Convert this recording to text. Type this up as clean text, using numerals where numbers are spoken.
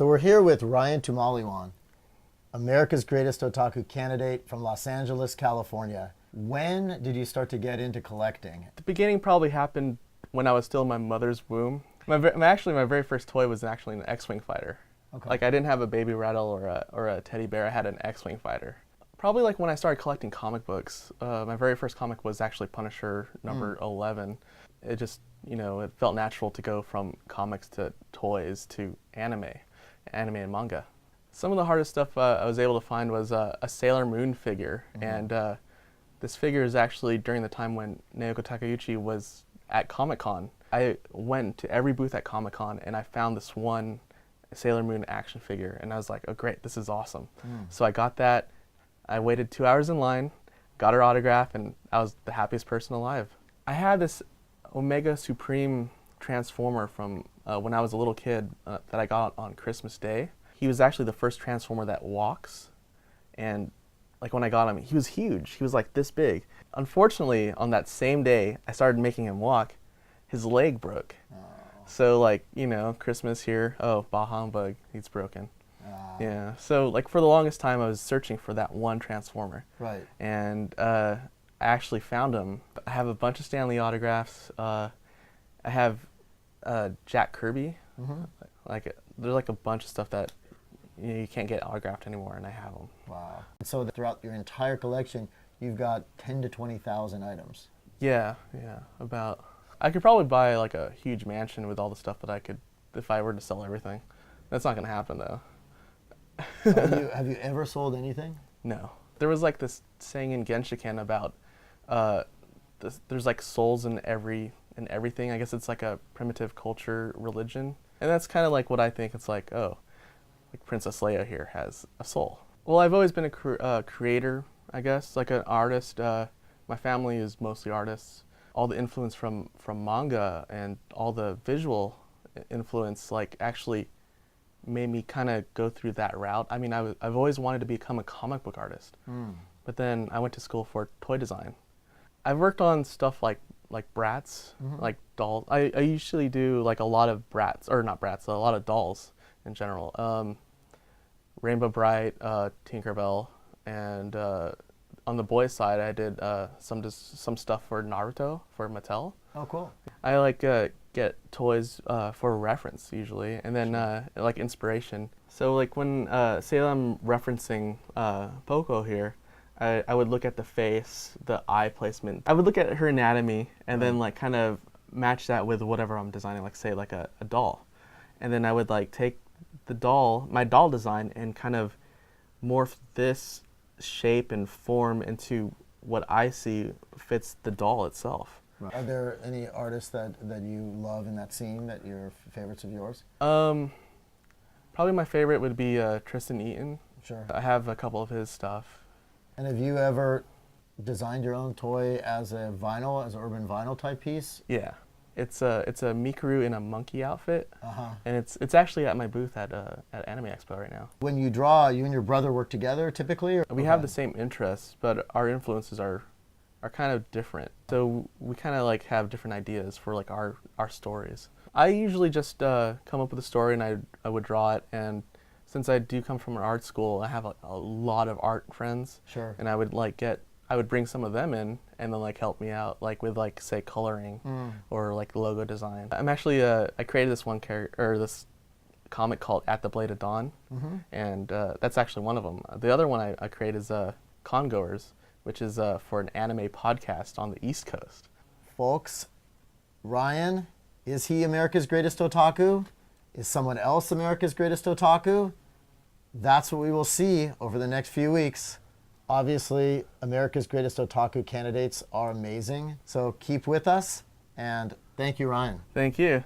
So we're here with Ryan Tumaliuan, America's Greatest Otaku candidate from Los Angeles, California. When did you start to get into collecting? The beginning probably happened when I was still in my mother's womb. My very first toy was actually an X-Wing fighter. Okay. Like, I didn't have a baby rattle or a teddy bear. I had an X-Wing fighter. Probably like when I started collecting comic books. My very first comic was actually Punisher number 11. It just, it felt natural to go from comics to toys to anime and manga. Some of the hardest stuff I was able to find was a Sailor Moon figure. And this figure is actually during the time when Naoko Takeuchi was at Comic-Con. I went to every booth at Comic-Con and I found this one Sailor Moon action figure, and I was like, oh great, this is awesome. So I got that. I waited 2 hours in line, got her autograph, and I was the happiest person alive. I had this Omega Supreme Transformer from when I was a little kid that I got on Christmas Day. He was actually the first Transformer that walks, and like when I got him, he was huge. He was like this big. Unfortunately, on that same day, I started making him walk. His leg broke. So like, Christmas here, oh, bah humbug, he's broken. Yeah, so like for the longest time I was searching for that one Transformer. Right. And I actually found him. I have a bunch of Stan Lee autographs. I have Jack Kirby. There's like a bunch of stuff that you can't get autographed anymore, and I have them. Wow. So throughout your entire collection, you've got 10 to 20,000 items. Yeah, about. I could probably buy like a huge mansion with all the stuff that I could, if I were to sell everything. That's not gonna happen though. Have you ever sold anything? No. There was like this saying in Genshiken about there's like souls in everything. I guess it's like a primitive culture religion. And that's kind of like what I think. It's like, oh, like Princess Leia here has a soul. Well, I've always been a creator, I guess, like an artist. My family is mostly artists. All the influence from manga and all the visual influence like actually made me kind of go through that route. I mean, I've always wanted to become a comic book artist, but then I went to school for toy design. I've worked on stuff like Bratz, like dolls. I usually do like a lot of Bratz, or not Bratz, a lot of dolls in general. Rainbow Bright, Tinkerbell, and on the boys' side, I did some stuff for Naruto for Mattel. Oh, cool. I like get toys for reference usually, and then like inspiration. So like when say I'm referencing Poco here, I would look at the face, the eye placement. I would look at her anatomy, and then like kind of match that with whatever I'm designing, like say like a doll, and then I would like take my doll design, and kind of morph this shape and form into what I see fits the doll itself. Right. Are there any artists that you love in that scene that you're favorites of yours? Probably my favorite would be Tristan Eaton. Sure. I have a couple of his stuff. And have you ever designed your own toy as an urban vinyl type piece? Yeah. It's a Mikuru in a monkey outfit, and it's actually at my booth at Anime Expo right now. When you draw, you and your brother work together typically? Or? We have the same interests, but our influences are kind of different. So we kind of like have different ideas for like our stories. I usually just come up with a story and I would draw it, and since I do come from an art school, I have a lot of art friends. Sure. And I would bring some of them in and then like help me out like with like say coloring or like logo design. I'm actually I created this one character or this comic called At the Blade of Dawn, and that's actually one of them. The other one I created is Congoers, which is for an anime podcast on the East Coast. Folks, Ryan, is he America's Greatest Otaku? Is someone else America's Greatest Otaku? That's what we will see over the next few weeks. Obviously, America's Greatest Otaku candidates are amazing, so keep with us, and thank you, Ryan. Thank you.